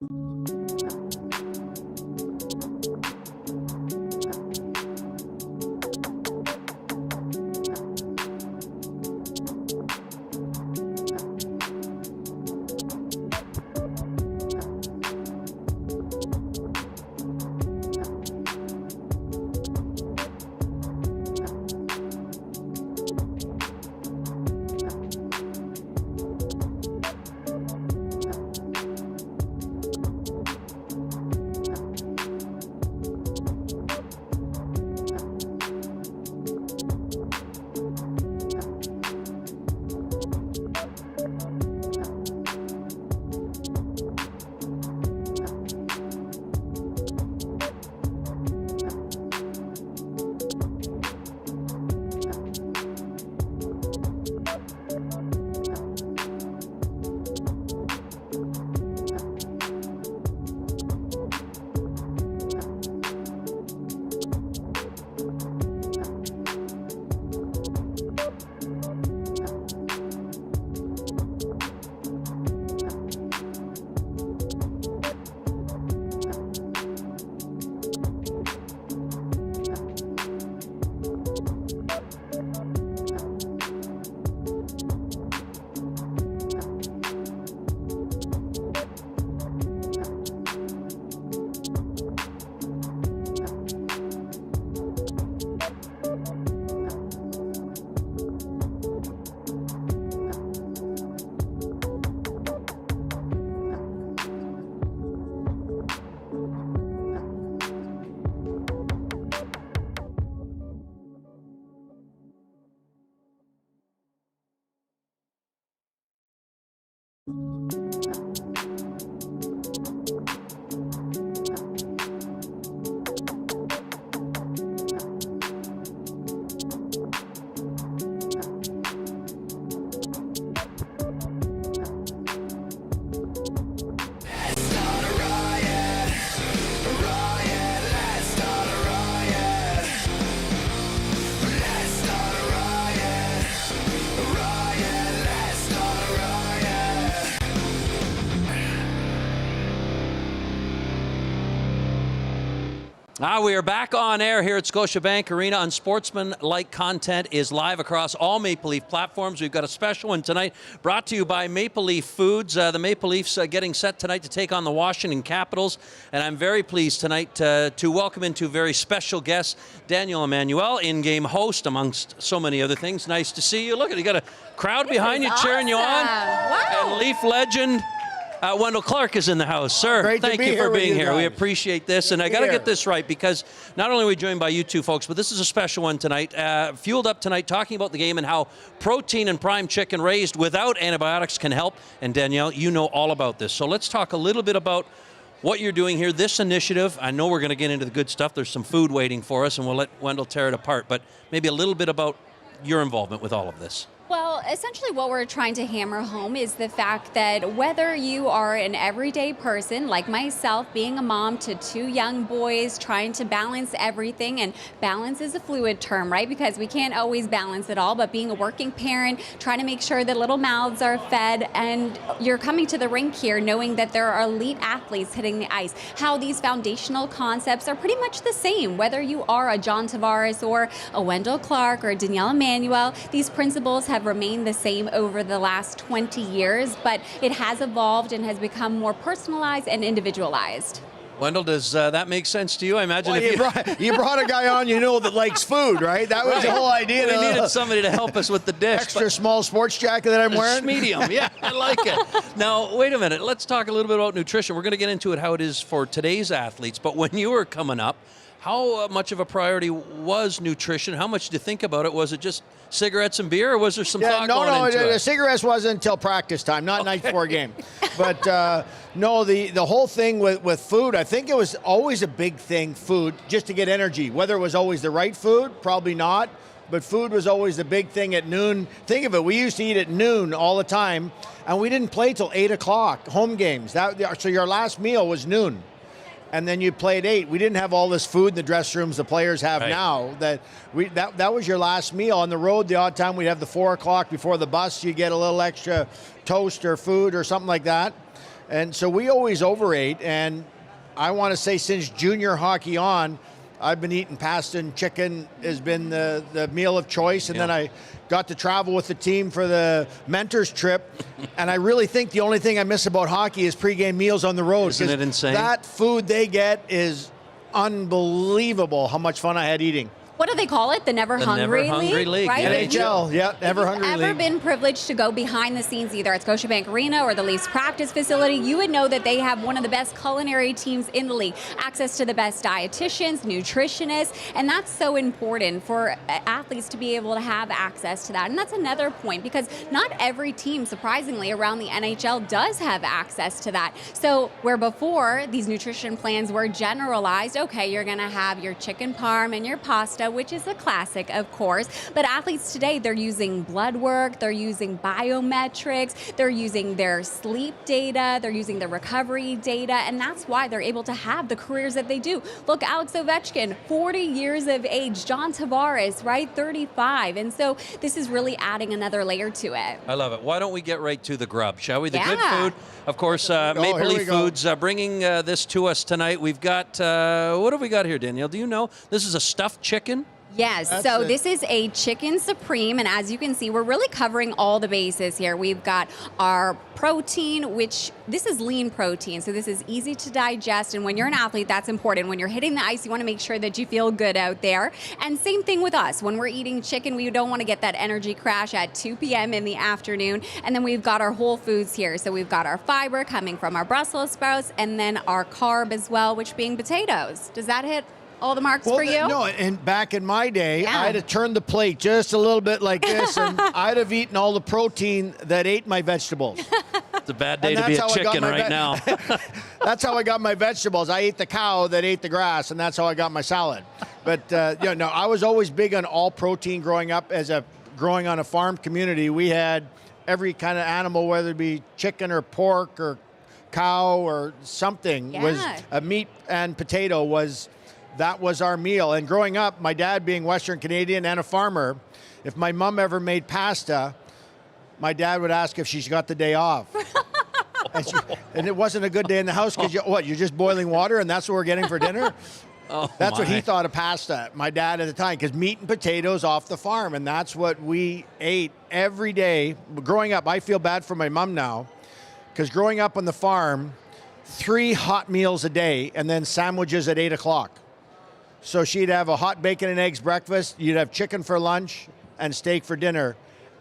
We are back on air here at Scotiabank Arena. Unsportsmanlike content is live across all Maple Leaf platforms. We've got a special one tonight brought to you by Maple Leaf Foods. The Maple Leafs getting set tonight to take on the Washington Capitals. And I'm very pleased tonight to welcome in two very special guests. Danielle Emanuele, in-game host, amongst so many other things. Nice to see you. Look, you got a crowd behind you cheering you on. Wow. And Leaf legend Wendel Clark is in the house. Sir, Great thank you for being here. Guys. We appreciate this. And I got to get this right, because not only are we joined by you two folks, but this is a special one tonight. Fueled up tonight, talking about the game and how protein and prime chicken raised without antibiotics can help. And Danielle, you know all about this. So let's talk a little bit about what you're doing here, this initiative. I know we're going to get into the good stuff. There's some food waiting for us, and we'll let Wendel tear it apart. But maybe a little bit about your involvement with all of this. Well, essentially what we're trying to hammer home is the fact that whether you are an everyday person like myself, being a mom to two young boys, trying to balance everything, and balance is a fluid term, right? Because we can't always balance it all, but being a working parent, trying to make sure that little mouths are fed, and you're coming to the rink here knowing that there are elite athletes hitting the ice, how these foundational concepts are pretty much the same, whether you are a John Tavares or a Wendel Clark or a Danielle Emanuele. These principles have remained the same over the last 20 years, but it has evolved and has become more personalized and individualized. Wendel, does that make sense to you? I imagine well, if you brought a guy on you know that likes food, right? That was the whole idea. We needed somebody to help us with the dish. Extra small sports jacket that I'm wearing. Medium, yeah, I like it. Now, wait a minute. Let's talk a little bit about nutrition. We're going to get into it, how it is for today's athletes. But when you were coming up, how much of a priority was nutrition? How much did you think about it? Was it just cigarettes and beer, or was there some thought going into it? No, the cigarettes wasn't until practice time, not night before game. But no, the whole thing with food, I think it was always a big thing, food, just to get energy. Whether it was always the right food, probably not. But food was always the big thing at noon. Think of it, we used to eat at noon all the time, and we didn't play till 8 o'clock, home games. So your last meal was noon. And then you played 8. We didn't have all this food in the dressing rooms the players have now. That was your last meal. On the road, the odd time we'd have the 4 o'clock before the bus. You get a little extra toast or food or something like that. And so we always overate. And I want to say since junior hockey on, I've been eating pasta and chicken has been the meal of choice. And then I got to travel with the team for the mentors trip. And I really think the only thing I miss about hockey is pregame meals on the road. Isn't it insane? That food they get is unbelievable how much fun I had eating. What do they call it? The Never Hungry League, right? NHL, Never Hungry League. If you've ever been privileged to go behind the scenes either at Scotiabank Arena or the Leafs practice facility, you would know that they have one of the best culinary teams in the league. Access to the best dietitians, nutritionists, and that's so important for athletes to be able to have access to that. And that's another point, because not every team, surprisingly, around the NHL does have access to that. So where before these nutrition plans were generalized, okay, you're going to have your chicken parm and your pasta, which is a classic, of course. But athletes today, they're using blood work, they're using biometrics, they're using their sleep data, they're using the recovery data, and that's why they're able to have the careers that they do. Look, Alex Ovechkin, 40 years of age. John Tavares, right, 35. And so this is really adding another layer to it. I love it. Why don't we get right to the grub, shall we? The Yeah. good food. Of course, Maple Leaf Foods bringing this to us tonight. We've got, what have we got here, Danielle? Do you know? This is a stuffed chicken. Yes, so this is a chicken supreme, and as you can see, we're really covering all the bases here. We've got our protein, which this is lean protein, so this is easy to digest, and when you're an athlete, that's important. When you're hitting the ice, you want to make sure that you feel good out there. And same thing with us. When we're eating chicken, we don't want to get that energy crash at 2 p.m. in the afternoon. And then we've got our whole foods here. So we've got our fiber coming from our Brussels sprouts, and then our carb as well, which being potatoes. Does that hit all the marks for you? No, and back in my day, I'd have turned the plate just a little bit like this, and I'd have eaten all the protein that ate my vegetables. It's a bad day to be a chicken right now. That's how I got my vegetables. I ate the cow that ate the grass, and that's how I got my salad. But I was always big on all protein growing up. Growing on a farm community, we had every kind of animal, whether it be chicken or pork or cow or something, was a meat and potato that was our meal. And growing up, my dad being Western Canadian and a farmer, if my mom ever made pasta, my dad would ask if she's got the day off. and it wasn't a good day in the house because you're just boiling water and that's what we're getting for dinner? That's what he thought of pasta, my dad at the time, because meat and potatoes off the farm, and that's what we ate every day. Growing up, I feel bad for my mom now, because growing up on the farm, 3 hot meals a day and then sandwiches at 8 o'clock. So she'd have a hot bacon and eggs breakfast, you'd have chicken for lunch and steak for dinner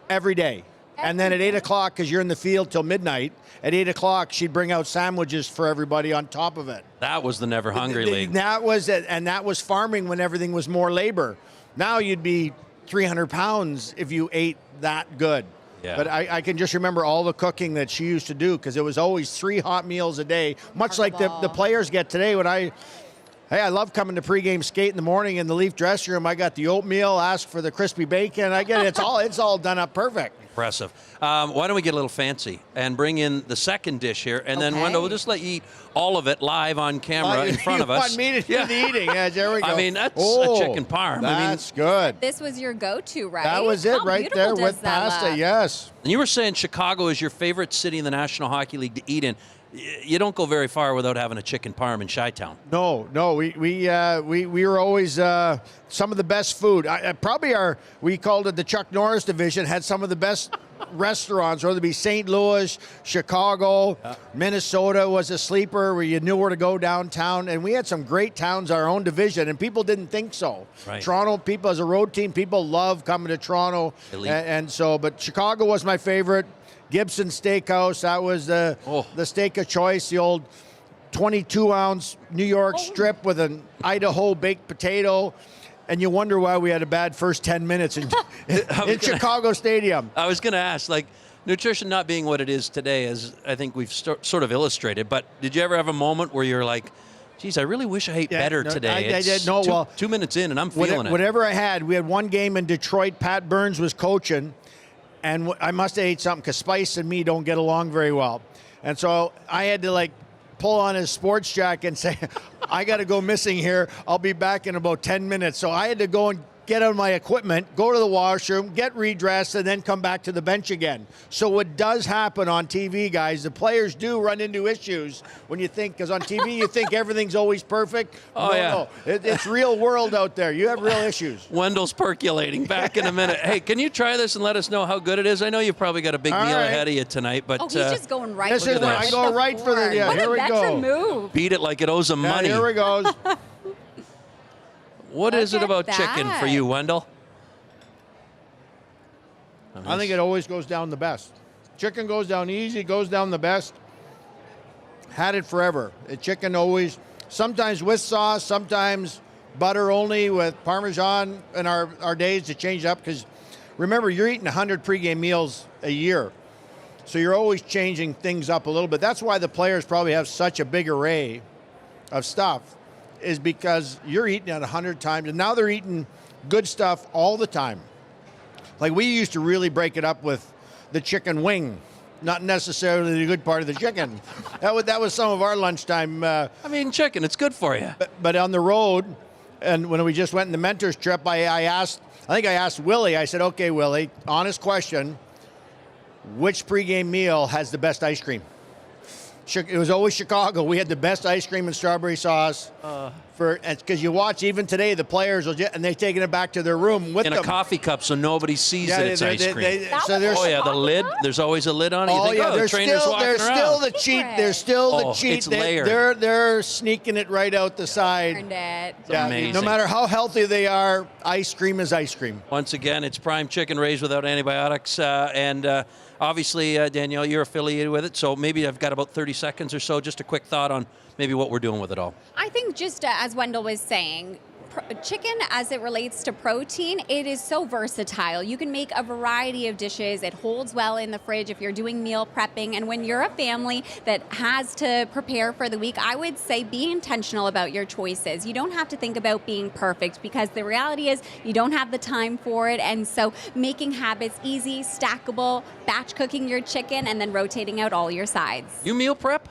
every day. And then at 8 o'clock, because you're in the field till midnight, at 8 o'clock, she'd bring out sandwiches for everybody on top of it. That was the Never Hungry League. That was it, and that was farming when everything was more labor. Now you'd be 300 pounds if you ate that good. Yeah. But I can just remember all the cooking that she used to do, because it was always 3 hot meals a day, much like the players get today. I love coming to pregame skate in the morning in the Leaf dressing room. I got the oatmeal, ask for the crispy bacon. I get it. It's all done up perfect. Impressive. Why don't we get a little fancy and bring in the second dish here, and then Wendel, we'll just let you eat all of it live on camera in front of us. You want me to do the eating? Yeah, there we go. I mean, that's a chicken parm. That's good. This was your go-to, right? That was it right there with pasta, look? yes. And you were saying Chicago is your favorite city in the National Hockey League to eat in. You don't go very far without having a chicken parm in Chi-Town. No, we were always some of the best food. We called it the Chuck Norris division, had some of the best restaurants, whether it be St. Louis, Chicago, Minnesota was a sleeper where you knew where to go downtown, and we had some great towns, our own division, and people didn't think so. Right. Toronto, people as a road team, people love coming to Toronto, but Chicago was my favorite. Gibson Steakhouse, that was the steak of choice, the old 22-ounce New York strip with an Idaho baked potato. And you wonder why we had a bad first 10 minutes in Chicago Stadium. I was going to ask, nutrition not being what it is today, as I think we've sort of illustrated, but did you ever have a moment where you're like, geez, I really wish I ate better today? I did. No, well, 2 minutes in and I'm feeling it. Whatever I had, we had one game in Detroit. Pat Burns was coaching. And I must have ate something because Spice and me don't get along very well. And so I had to pull on his sports jacket and say, I got to go missing here. I'll be back in about 10 minutes. So I had to go and get out of my equipment, go to the washroom, get redressed, and then come back to the bench again. So what does happen on TV, guys, the players do run into issues when you think, because on TV you think everything's always perfect. Oh, No. It's real world out there. You have real issues. Wendell's percolating. Back in a minute. Hey, can you try this and let us know how good it is? I know you've probably got a big meal ahead of you tonight, but he's just going right this for is the where I go right for the, yeah, what here a we veteran go. move. beat it like it owes him Yeah, money. here we goes. What is it at about chicken for you, Wendell? I think it always goes down the best. Chicken goes down easy, goes down the best. Had it forever. Chicken always, sometimes with sauce, sometimes butter only with Parmesan in our days to change up. Because remember, you're eating 100 pregame meals a year. So you're always changing things up a little bit. That's why the players probably have such a big array of stuff, is because you're eating it 100 times. And now they're eating good stuff all the time. Like we used to really break it up with the chicken wing, not necessarily the good part of the chicken. that was some of our lunchtime. I mean, chicken, it's good for you. But on the road, and when we just went on the mentors trip, I think I asked Willie, I said, okay, Willie, honest question, which pregame meal has the best ice cream? It was always Chicago. We had the best ice cream and strawberry sauce. Because you watch even today, the players and they're taking it back to their room with in them. a coffee cup, so nobody sees that it's ice cream. There's, oh yeah, the lid. There's always a lid on it. You think, yeah, the trainer's walking there's around. still the cheat. There's still the cheat. It's layered. They're sneaking it right out the side. It's amazing. No matter how healthy they are, ice cream is ice cream. Once again, it's prime chicken raised without antibiotics, and obviously, Danielle, you're affiliated with it, so maybe I've got about 30 seconds or so. Just a quick thought on maybe what we're doing with it all. I think just as Wendell was saying, chicken as it relates to protein, it is so versatile. You can make a variety of dishes. It holds well in the fridge if you're doing meal prepping. And when you're a family that has to prepare for the week, I would say be intentional about your choices. You don't have to think about being perfect, because the reality is you don't have the time for it. And so making habits easy, stackable, batch cooking your chicken, and then rotating out all your sides. You meal prep?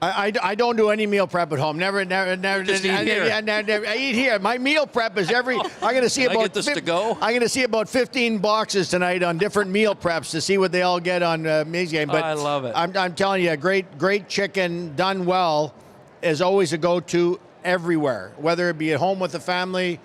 I don't do any meal prep at home. Never. Just eat here. I eat here. My meal prep is I'm going to see Can I get this to go? I'm going to see about 15 boxes tonight on different meal preps to see what they all get on May's game. But I love it. I'm telling you, great chicken done well is always a go-to everywhere. Whether it be at home with the family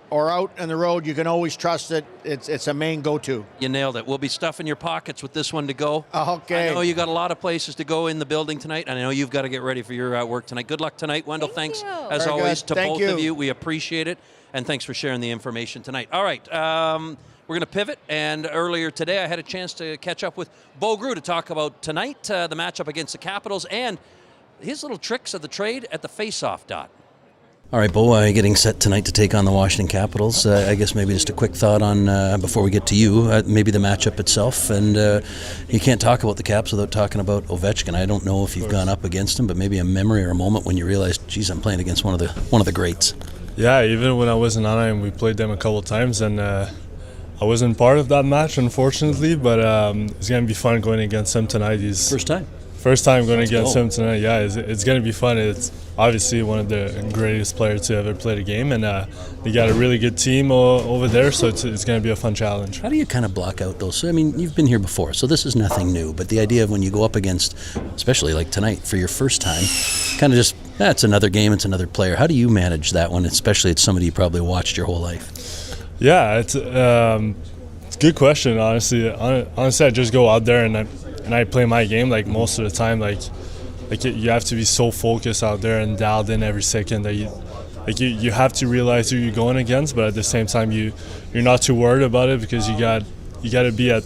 or out on the road, you can always trust it. It's a main go-to. You nailed it. We'll be stuffing your pockets with this one to go. Okay. I know you got a lot of places to go in the building tonight, and I know you've got to get ready for your work tonight. Good luck tonight, Wendell. Thank Thanks, you. as Very always, good. to Thank both of you. you. We appreciate it, and thanks for sharing the information tonight. All right. We're going to pivot, and earlier today I had a chance to catch up with Bo Groulx to talk about tonight, the matchup against the Capitals, and his little tricks of the trade at the face-off dot. All right, Bo, getting set tonight to take on the Washington Capitals. I guess maybe just a quick thought on, before we get to you, maybe the matchup itself. And you can't talk about the Caps without talking about Ovechkin. I don't know if you've gone up against him, but maybe a memory or a moment when you realized, geez, I'm playing against one of the greats. Yeah, even when I was in Anaheim, we played them a couple times, and I wasn't part of that match, unfortunately, but it's going to be fun going against him tonight. First time going against him tonight. Yeah, it's going to be fun. It's obviously one of the greatest players to ever play the game, and they got a really good team over there, so it's going to be a fun challenge. How do you kind of block out those? I mean, you've been here before, so this is nothing new, but the idea of when you go up against, especially like tonight, for your first time, kind of just, it's another game, it's another player. How do you manage that one, especially it's somebody you probably watched your whole life? Yeah, it's a good question, honestly. Honestly, I just go out there and I play my game like most of the time. Like you have to be so focused out there and dialed in every second that you have to realize who you're going against, but at the same time you're not too worried about it, because you got to be at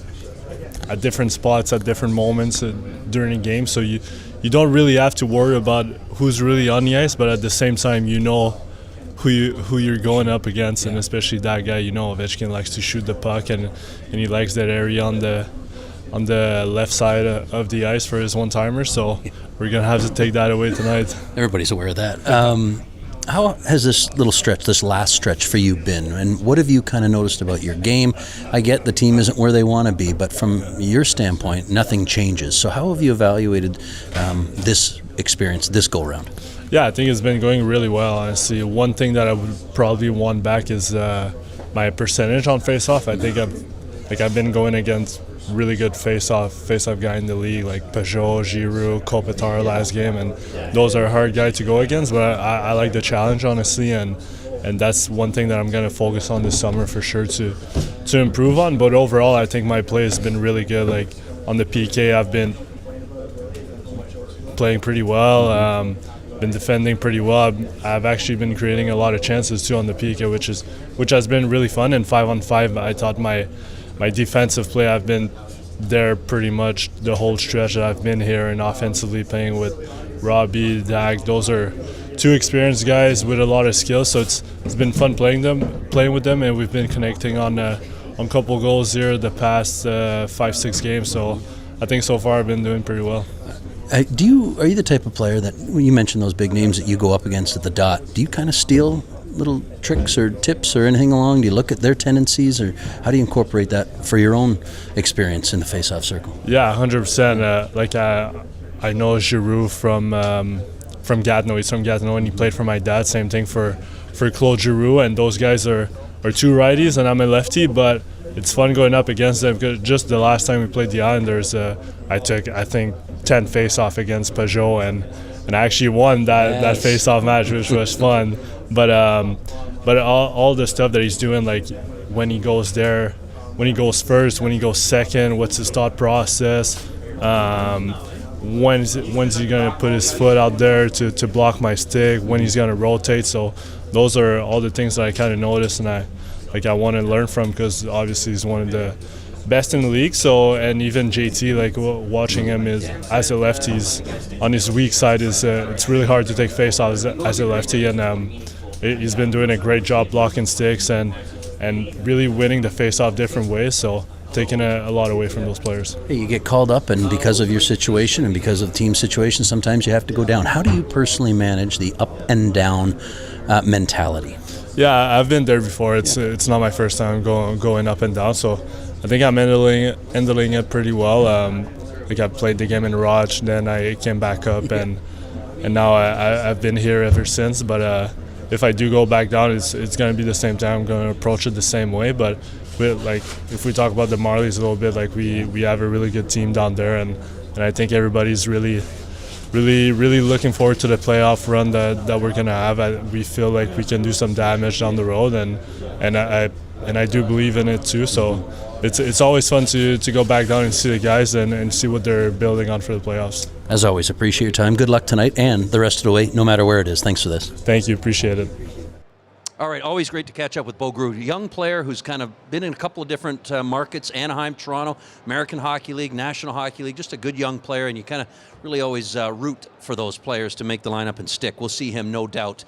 different spots at different moments during the game. So you don't really have to worry about who's really on the ice, but at the same time you know who you're going up against, and especially that guy. Ovechkin likes to shoot the puck, and he likes that area on the left side of the ice for his one-timer, so we're going to have to take that away tonight. Everybody's aware of that. How has this last stretch for you been, and what have you kind of noticed about your game? I get the team isn't where they want to be, but from your standpoint, nothing changes. So how have you evaluated this experience, this go-round? Yeah, I think it's been going really well, honestly. One thing that I would probably want back is my percentage on face-off. I think I've been going against really good face-off guy in the league, like Peugeot, Giroux, Kopitar last game, and those are hard guys to go against. But I like the challenge, honestly, and that's one thing that I'm going to focus on this summer for sure to improve on. But overall, I think my play has been really good. Like on the PK, I've been playing pretty well, been defending pretty well. I've actually been creating a lot of chances too on the PK, which has been really fun. And 5-on-5, I thought my defensive play, I've been there pretty much the whole stretch that I've been here, and offensively playing with Robbie, Dag. Those are two experienced guys with a lot of skills, so it's been fun playing with them, and we've been connecting on a couple goals here the past 5-6 games. So I think so far I've been doing pretty well. Are you the type of player that, when you mention those big names that you go up against at the dot, do you kind of steal little tricks or tips or anything along? Do you look at their tendencies, or how do you incorporate that for your own experience in the face-off circle? Yeah, 100%. I know Giroux from Gatineau. He's from Gatineau, and he played for my dad. Same thing for Claude Giroux, and those guys are two righties, and I'm a lefty, but it's fun going up against them, because just the last time we played the Islanders, I took, I think, 10 face-off against Peugeot, and I actually won that face-off match, which was fun. But all the stuff that he's doing, like when he goes there, when he goes first, when he goes second, what's his thought process, when's he going to put his foot out there to block my stick, when he's going to rotate. So those are all the things that I kind of notice, and I want to learn from, because obviously he's one of the best in the league. So, and even JT, like watching him is as a lefty, on his weak side, it's really hard to take face-offs as a lefty, and he's been doing a great job blocking sticks and really winning the face-off different ways. So taking a lot away from those players. Hey, you get called up, and because of your situation and because of team situation, sometimes you have to go down. How do you personally manage the up and down mentality? Yeah, I've been there before. It's not my first time going up and down, so I think I'm handling it pretty well. I played the game in Raj, then I came back up, and now I've been here ever since. But if I do go back down, it's going to be the same time. I'm going to approach it the same way. But if we talk about the Marlies a little bit, we have a really good team down there, and I think everybody's really looking forward to the playoff run that we're going to have. We feel like we can do some damage down the road, and I do believe in it too. So it's always fun to go back down and see the guys and see what they're building on for the playoffs. As always, appreciate your time. Good luck tonight and the rest of the way, no matter where it is. Thanks for this. Thank you. Appreciate it. All right, always great to catch up with Bo Groulx, a young player who's kind of been in a couple of different markets, Anaheim, Toronto, American Hockey League, National Hockey League, just a good young player, and you kind of really always root for those players to make the lineup and stick. We'll see him, no doubt,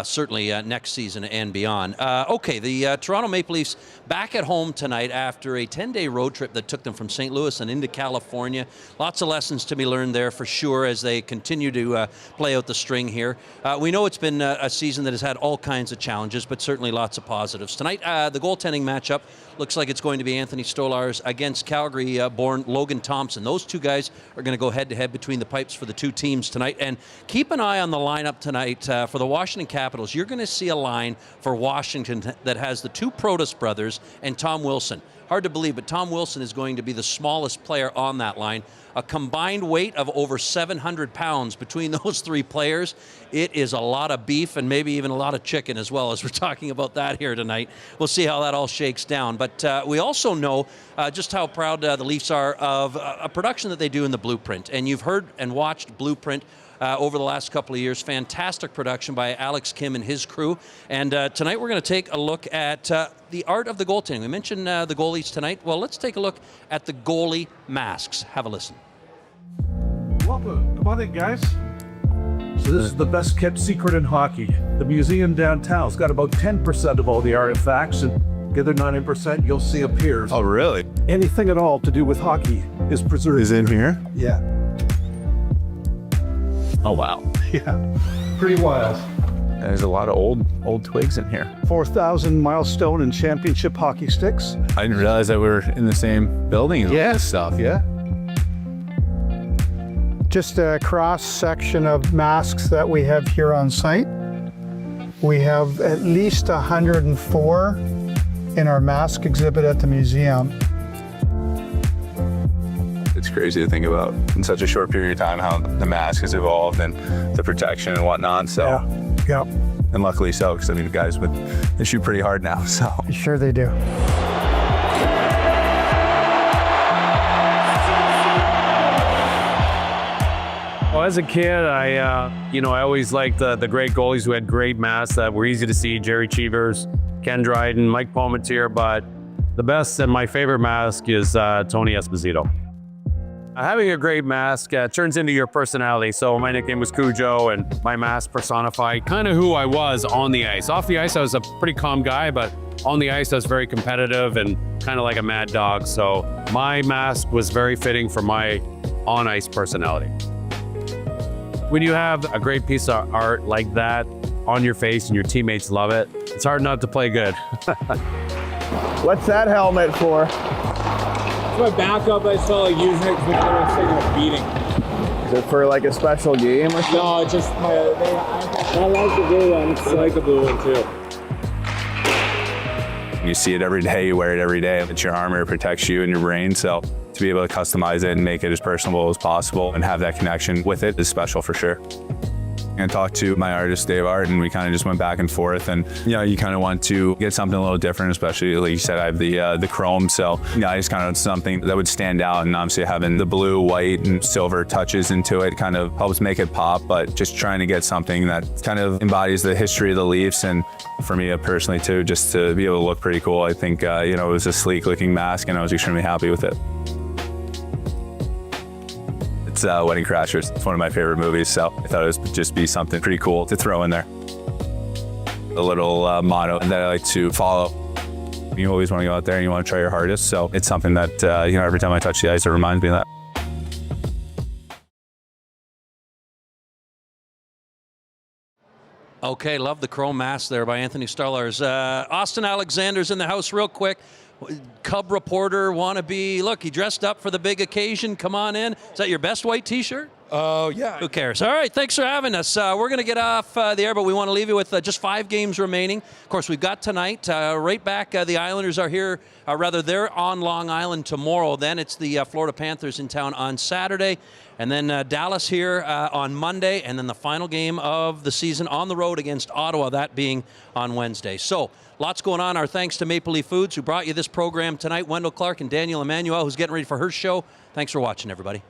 certainly next season and beyond. Okay, the Toronto Maple Leafs back at home tonight after a 10-day road trip that took them from St. Louis and into California. Lots of lessons to be learned there for sure as they continue to play out the string here. We know it's been a season that has had all kinds of challenges, but certainly lots of positives. Tonight, the goaltending matchup looks like it's going to be Anthony Stolarz against Calgary-born Logan Thompson. Those two guys are going to go head-to-head between the pipes for the two teams tonight. And keep an eye on the lineup tonight for the Washington Capitals. You're going to see a line for Washington that has the two Protas brothers and Tom Wilson. Hard to believe, but Tom Wilson is going to be the smallest player on that line. A combined weight of over 700 pounds between those three players. It is a lot of beef and maybe even a lot of chicken as well, as we're talking about that here tonight. We'll see how that all shakes down. But we also know just how proud the Leafs are of a production that they do in the Blueprint. And you've heard and watched Blueprint over the last couple of years. Fantastic production by Alex Kim and his crew. And tonight we're going to take a look at the art of the goaltending. We mentioned the goalies tonight. Well, let's take a look at the goalie masks. Have a listen. Welcome. Come on in, guys. So this is the best kept secret in hockey. The museum downtown's got about 10% of all the artifacts, and the other 90% you'll see up here. Oh, really? Anything at all to do with hockey is preserved. Is in here? Yeah. Oh, wow. Yeah. Pretty wild. There's a lot of old twigs in here. 4,000 milestone and championship hockey sticks. I didn't realize that we were in the same building. And all this stuff. Yeah. Just a cross section of masks that we have here on site. We have at least 104 in our mask exhibit at the museum. It's crazy to think about in such a short period of time how the mask has evolved and the protection and whatnot. So, Yeah. and luckily so, because I mean, the guys they shoot pretty hard now. So, Sure they do. Well, as a kid, I always liked the great goalies who had great masks that were easy to see. Jerry Cheevers, Ken Dryden, Mike Palmentier, but the best and my favorite mask is Tony Esposito. Having a great mask turns into your personality. So my nickname was Cujo, and my mask personified kind of who I was on the ice. Off the ice, I was a pretty calm guy, but on the ice, I was very competitive and kind of like a mad dog. So my mask was very fitting for my on-ice personality. When you have a great piece of art like that on your face and your teammates love it, it's hard not to play good. What's that helmet for? It's my backup. I just felt like using it because I was taking a beating. Is it for like a special game or something? No, it's just I like the blue one. I like the blue one too. you see it every day, you wear it every day. It's your armor, it protects you and your brain. So to be able to customize it and make it as personable as possible and have that connection with it is special for sure. And talked to my artist, Dave Art, and we kind of just went back and forth. And, you know, you kind of want to get something a little different, especially, like you said, I have the chrome. So, you know, I just kind of something that would stand out. And obviously having the blue, white, and silver touches into it kind of helps make it pop. But just trying to get something that kind of embodies the history of the Leafs. And for me personally, too, just to be able to look pretty cool. I think, you know, it was a sleek looking mask, and I was extremely happy with it. It's Wedding Crashers. It's one of my favorite movies, so I thought it would just be something pretty cool to throw in there. A little motto that I like to follow. You always want to go out there and you want to try your hardest, so it's something that, you know, every time I touch the ice, it reminds me of that. Okay, love the chrome mask there by Anthony Starlars. Austin Alexander's in the house real quick. Cub reporter, wannabe. Look, he dressed up for the big occasion. Come on in. Is that your best white T-shirt? Oh, yeah. Who cares? All right, thanks for having us. We're going to get off the air, but we want to leave you with just 5 games remaining. Of course, we've got tonight. Right back, the Islanders are here. They're on Long Island tomorrow. Then it's the Florida Panthers in town on Saturday. And then Dallas here on Monday. And then the final game of the season on the road against Ottawa, that being on Wednesday. So lots going on. Our thanks to Maple Leaf Foods, who brought you this program tonight. Wendel Clark and Danielle Emanuele, who's getting ready for her show. Thanks for watching, everybody.